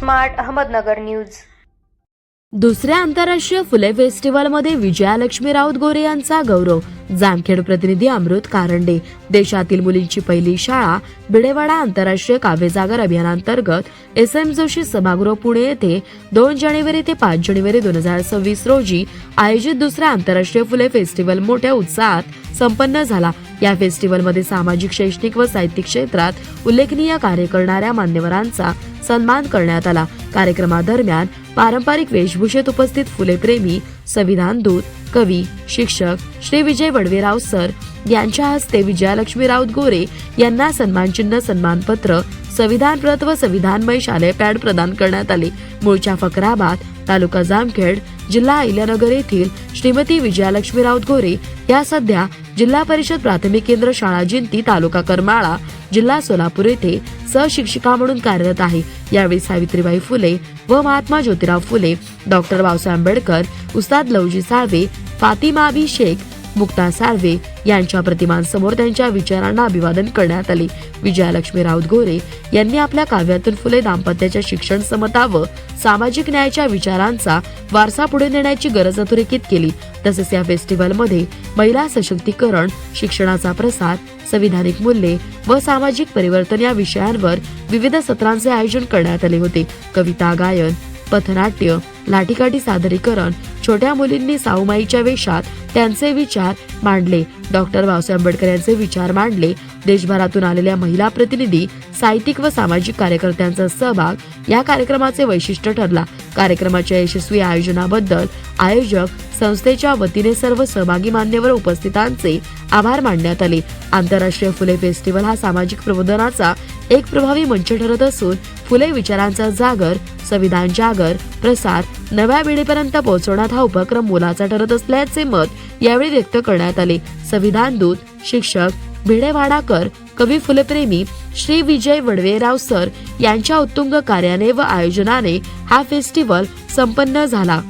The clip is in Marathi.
Smart Ahmednagar news. दुसऱ्या आंतरराष्ट्रीय फुले फेस्टिवलमध्ये विजयालक्ष्मी राऊत गोरे यांचा गौरव। जामखेड प्रतिनिधी अमृत कारंडे। देशातील मुलींची पहिली शाळा भिडेवाडा आंतरराष्ट्रीय काव्यजागर अभियानांतर्गत SM जोशी सभागृह पुणे येथे 2 जानेवारी ते 5 जानेवारी 2026 रोजी आयोजित दुसऱ्या आंतरराष्ट्रीय फुले फेस्टिवल मोठ्या उत्साहात संपन्न झाला। या फेस्टिवलमध्ये सामाजिक, शैक्षणिक व साहित्यिक क्षेत्रात उल्लेखनीय कार्य करणाऱ्या मान्यवरांचा सन्मान करण्यात आला। कार्यक्रमादरम्यान पारंपरिक वेशभूषेत उपस्थित फुलेप्रेमी, संविधान दूत, कवी, शिक्षक श्री विजय वडवेराव सर यांच्या हस्ते विजयालक्ष्मी राऊत गोरे यांना सन्मानचिन्ह, सन्मानपत्र, संविधान प्रत व संविधानमय शालेय पॅड प्रदान करण्यात आले। मूळच्या फकराबाद, तालुका जामखेड, जिल्हा अहिल्यानगर येथील श्रीमती विजयालक्ष्मी राऊत गोरे या सध्या जिल्हा परिषद प्राथमिक केंद्र शाळा जिंती, तालुका करमाळा, जिल्हा सोलापूर येथे सहशिक्षिका म्हणून कार्यरत आहे। यावेळी सावित्रीबाई फुले व महात्मा ज्योतिराव फुले, डॉक्टर बाबासाहेब आंबेडकर, उस्ताद लवजी साळवे, फातिमा बी शेख, मुक्ता साळवे यांच्या प्रतिमांसमोर त्यांच्या विचारांना अभिवादन करण्यात आले। विजयालक्ष्मी राऊत गोरे यांनी आपल्या काव्यातून फुले दाम्पत्याच्या शिक्षण, समता व सामाजिक न्यायाच्या विचारांचा वारसा पुढे नेण्याची गरज अधोरेखित केली। तसेच या फेस्टिवलमध्ये महिला सशक्तीकरण, शिक्षणाचा प्रसार, संविधानिक मूल्ये व सामाजिक परिवर्तन या विषयांवर विविध सत्रांचे आयोजन करण्यात आले होते। कविता गायन, पथनाट्य, लाठीकाठी सादरीकरण, छोट्या मुलींनी साऊमाईच्या वेशात त्यांचे विचार मांडले, डॉक्टर बाबासाहेब आंबेडकर यांचे विचार मांडले। देशभरातून आलेल्या महिला प्रतिनिधी, साहित्यिक व सामाजिक कार्यकर्त्यांचा सहभाग या कार्यक्रमाचे वैशिष्ट्य ठरला। कार्यक्रमाच्या यशस्वी आयोजनाबद्दल आयोजक संस्थेच्या वतीने सर्व सहभागी मान्यवर उपस्थितांचे आभार मानण्यात आले। आंतरराष्ट्रीय फुले फेस्टिवल हा सामाजिक प्रबोधनाचा एक प्रभावी मंच ठरत असून फुले विचारांचा जागर, संविधान जागर, प्रसार नव्या पिढीपर्यंत पोहोचवण्यात हा उपक्रम मोलाचा ठरत असल्याचे मत यावेळी व्यक्त करण्यात आले। संविधान दूत, शिक्षक, भिडेवाडाकर, कवी, फुलप्रेमी श्री विजय वडवेराव सर यांच्या उत्तुंग कार्याने व आयोजनाने हा फेस्टिवल संपन्न झाला।